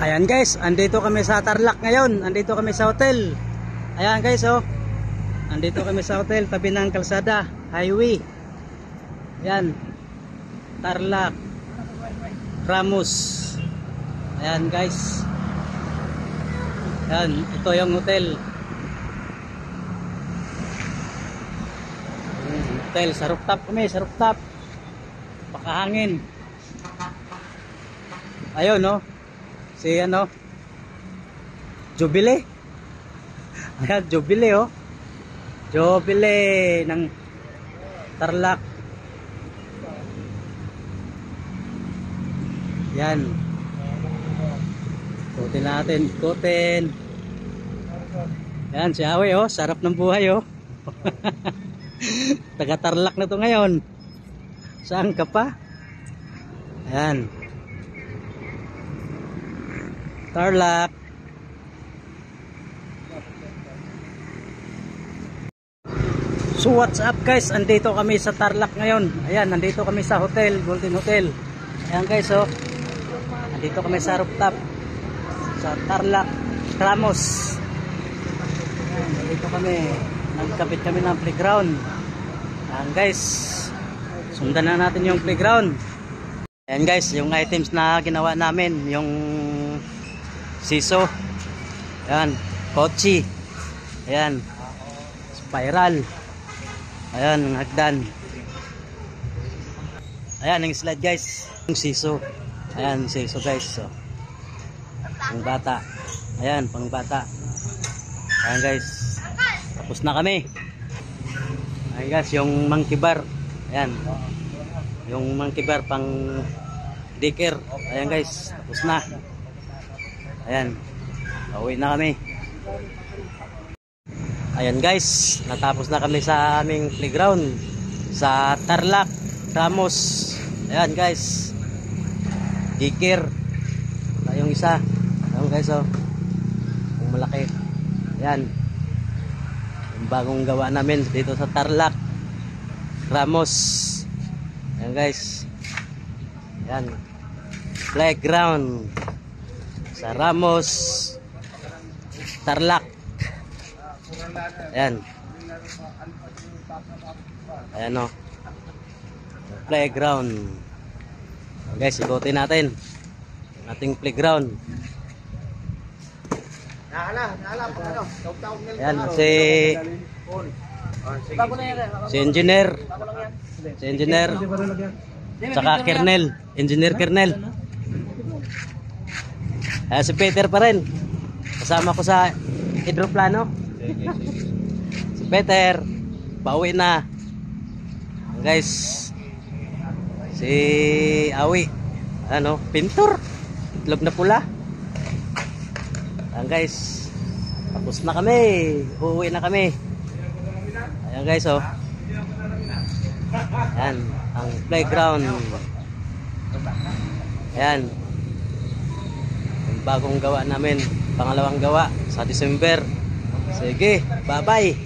Ayan guys, andito kami sa Tarlac ngayon. Andito kami sa hotel. Ayan guys, oh. Andito kami sa hotel, tabi ng kalsada, highway. Ayan. Tarlac Ramos. Ayan guys. Ayan, ito yung hotel. Hotel, sa rooftop kami, sa rooftop. Pakahangin. Ayun, no. Si ano, Jubilee. Ayan, Jubilee, oh. Jubilee ng Tarlac. Yan. Ikutin natin, ikutin. Yan, si Awe, oh. Sarap ng buhay, oh. Taga Tarlac na to ngayon. Saan ka pa? Ayan. Tarlac. So what's up guys, andito kami sa Tarlac ngayon. Ayan, nandito kami sa hotel, Golden Hotel. Ayan guys, oh. Nandito kami sa rooftop sa Tarlac Ramos. Ayan, nandito kami. Nagkapit kami ng playground. Ayan guys, sundan na natin yung playground. Ayan guys, yung items na ginawa namin, yung siso, ayan, kotse, ayan, spiral, ayan, ang hagdan, ayan, ang slide guys, yung siso, ayan, siso guys, so, pang bata, ayan, pang bata, ayan guys, tapos na kami, ayan guys, yung monkey bar, ayan, yung monkey bar pang daycare, ayan guys, tapos na. Ayan, pauwi na kami. Ayan guys, natapos na kami sa aming playground sa Tarlac Ramos. Ayan guys, daycare. Yung isa, ayan guys, oh, yung malaki. Ayan, yung bagong gawa namin dito sa Tarlac Ramos. Ayan guys, ayan, playground sa Ramos Tarlac. Ayan. Ayan, o, playground. Guys, ikutin natin ang ating playground. Ayan, si engineer, saka kernel, engineer kernel. Si Peter pa rin. Kasama ko sa hidroplano. Si Peter, pauwi na. Guys, si Awi, ano, pintor. Itlog na pula. Ayan guys, tapos na kami. Uuwi na kami. Ayan guys, oh. Ayan, ang playground. Ayan, bagong gawa namin, pangalawang gawa sa December. Sige, bye bye.